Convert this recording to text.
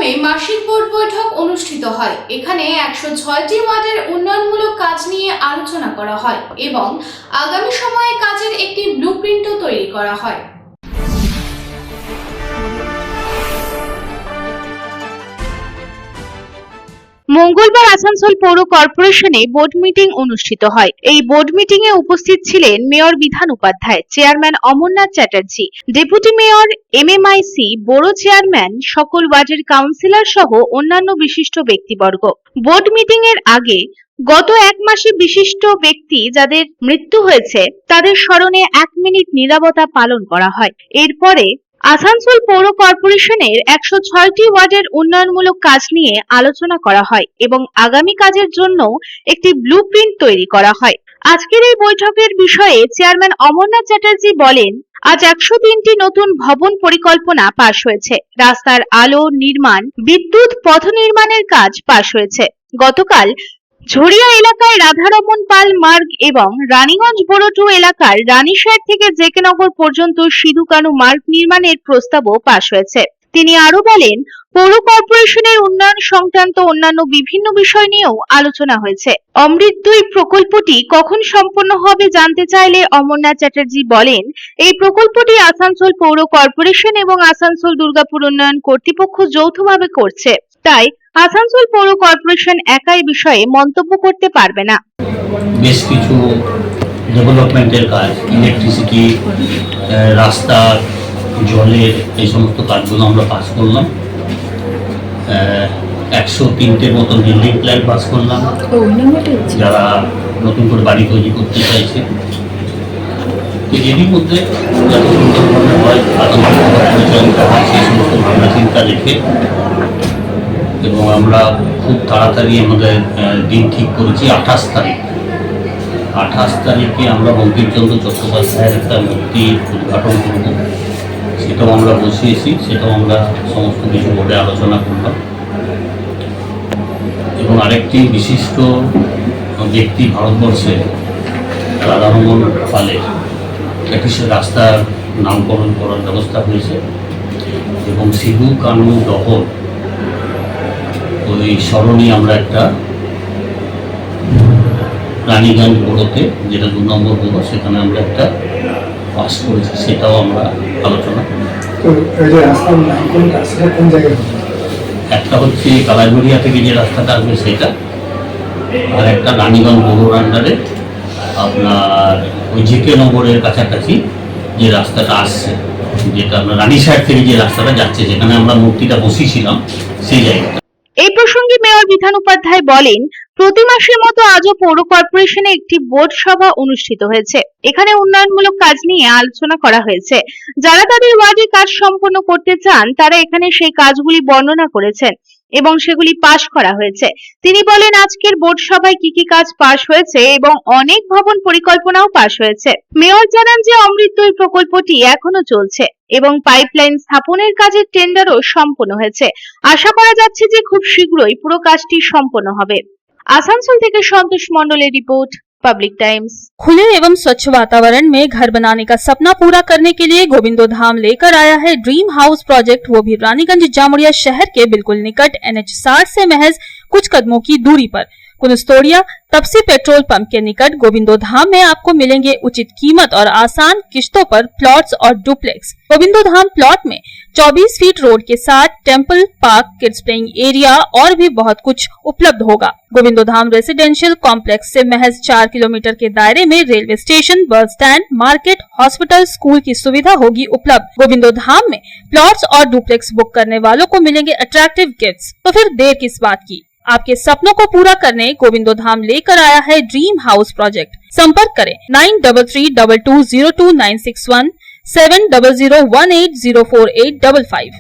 মহকুমে মাসিক বোর্ড বৈঠক অনুষ্ঠিত হয়। এখানে 106টি ওয়ার্ডের উন্নয়নমূলক কাজ নিয়ে আলোচনা করা হয় এবং আগামী সময়ে কাজের একটি ব্লুপ্রিন্টও তৈরি করা হয়। মঙ্গলবার আসানসোল পৌর কর্পোরেশনে বোর্ড মিটিং অনুষ্ঠিত হয়। এই বোর্ড মিটিং এ উপস্থিত ছিলেন mayor Bidhan Upadhyay, chairman Amarnath Chatterjee, deputy mayor MMIC, বড় চেয়ারম্যান, সকল ওয়ার্ডের কাউন্সিলর সহ অন্যান্য বিশিষ্ট ব্যক্তিবর্গ। বোর্ড মিটিং এর আগে গত এক মাসে বিশিষ্ট ব্যক্তি যাদের মৃত্যু হয়েছে তাদের স্মরণে 1 মিনিট নীরবতা পালন করা হয়। এরপরে আসানসোল পৌর কর্পোরেশনের 106টি ওয়ার্ডের উন্নয়নমূলক কাজ নিয়ে আলোচনা করা হয় এবং আগামী কাজের জন্য একটি ব্লুপ্রিন্ট তৈরি করা হয়। আজকের এই বৈঠকের বিষয়ে চেয়ারম্যান অমরনাথ চ্যাটার্জি বলেন, আজ 103টি নতুন ভবন পরিকল্পনা পাশ হয়েছে। রাস্তার আলো নির্মাণ, বিদ্যুৎ, পথ নির্মাণের কাজ পাশ হয়েছে। গতকাল ঝরিয়া এলাকায় রাধারমন পাল মার্গ এবং রানীগঞ্জ বড় 2 এলাকার রানীশাহের থেকে জেকে নগর পর্যন্ত সিধু কানু মার্গ নির্মাণের প্রস্তাবও পাশ হয়েছে। তিনি আরো বলেন, পৌর কর্পোরেশনের উন্নয়ন সংক্রান্ত অন্যান্য বিভিন্ন বিষয় নিয়েও আলোচনা হয়েছে। অমৃত 2 প্রকল্পটি কখন সম্পন্ন হবে জানতে চাইলে অমরনাথ চ্যাটার্জি বলেন, এই প্রকল্পটি আসানসোল পৌর কর্পোরেশন এবং আসানসোল দুর্গাপুর উন্নয়ন কর্তৃপক্ষ যৌথভাবে করছে, তাই আসানসোল পৌর কর্পোরেশন একাই বিষয়ে মন্তব্য করতে পারবে না। বেশ কিছু ডেভেলপমেন্টের কাজ, ইলেকট্রিসিটি, রাস্তা, জলের এই সমস্ত কাজগুলো আমরা পাস করলাম। 103টের মতন বিল্ডিং প্ল্যান পাস করলাম যারা নতুন করে বাড়ি তৈরি করতে চাইছে। তো এরই মধ্যে যত সুন্দরভাবে হয় পরিচালিত হয় সেই সমস্ত ভাবনা চিন্তা রেখে এবং আমরা খুব তাড়াতাড়ি আমাদের দিন ঠিক করেছি 28 তারিখ। 28 তারিখে আমরা বঙ্কিমচন্দ্র চট্টোপাধ্যায়ের একটা মূর্তি উদ্ঘাটন করব, সেটাও আমরা বসিয়েছি, সেটাও আমরা সমস্ত কিছু বোর্ডে আলোচনা করলাম। এবং আরেকটি বিশিষ্ট ব্যক্তি ভারতবর্ষে রাধারমন পালের একটি রাস্তার নামকরণ করার ব্যবস্থা হয়েছে এবং সিধু কানু দহন ওই স্মরণে আমরা একটা রানীগঞ্জ বড়োতে, যেটা 2 নম্বর বড়ো, সেখানে আমরা একটা পাস করেছি, সেটাও আমরা আলোচনা করি। একটা হচ্ছে কালাইগড়িয়া থেকে যে রাস্তাটা আসবে সেটা, আর একটা রানীগঞ্জ বড়োর আন্ডারে আপনার ওই জেকে নগরের কাছাকাছি যে রাস্তাটা আসছে, যেটা আমরা রানীশাহের থেকে যে রাস্তাটা যাচ্ছে, যেখানে আমরা মূর্তিটা বসিয়েছিলাম সেই জায়গাটা। এই প্রসঙ্গে মেয়র বিধান উপাধ্যায় বলেন, প্রতি মাসের মতো আজও পৌর কর্পোরেশনে একটি বোর্ড সভা অনুষ্ঠিত হয়েছে। এখানে উন্নয়নমূলক কাজ নিয়ে আলোচনা করা হয়েছে। যারা তাদের ওয়ার্ডে কাজ সম্পন্ন করতে চান তারা এখানে সেই কাজগুলি বর্ণনা করেছেন এবং সেগুলি পাশ করা হয়েছে। তিনি বলেন, আজকের বোর্ড সভায় কি কি কাজ পাশ হয়েছে এবং অনেক ভবন পরিকল্পনাও পাশ হয়েছে। মেয়র জানান যে অমৃত 2 প্রকল্পটি এখনো চলছে এবং পাইপলাইন স্থাপনের কাজের টেন্ডারও সম্পন্ন হয়েছে। আশা করা যাচ্ছে যে খুব শীঘ্রই পুরো কাজটি সম্পন্ন হবে। आसनसोल থেকে संतोष मंडलेर रिपोर्ट, पब्लिक टाइम्स। खुले एवं स्वच्छ वातावरण में घर बनाने का सपना पूरा करने के लिए गोविंदो धाम लेकर आया है ड्रीम हाउस प्रोजेक्ट, वो भी रानीगंज जामुड़िया शहर के बिल्कुल निकट NH 60 से महज कुछ कदमों की दूरी पर। कुनस्तोड़िया तपसी पेट्रोल पंप के निकट गोविंदो धाम में आपको मिलेंगे उचित कीमत और आसान किश्तों पर प्लॉट्स और डुप्लेक्स। गोविंदो धाम प्लॉट में 24 फीट रोड के साथ temple, park, kids playing area और भी बहुत कुछ उपलब्ध होगा। गोविंदो धाम रेसिडेंशियल कॉम्प्लेक्स से महज 4 किलोमीटर के दायरे में railway station, bus stand, market, hospital, school की सुविधा होगी उपलब्ध। गोविंदो धाम में प्लॉट्स और डुप्लेक्स बुक करने वालों को मिलेंगे अट्रैक्टिव गिफ्ट्स। तो फिर देर किस बात की, आपके सपनों को पूरा करने गोविंदो धाम लेकर आया है ड्रीम हाउस प्रोजेक्ट। संपर्क करें 9332202961, 7001804855।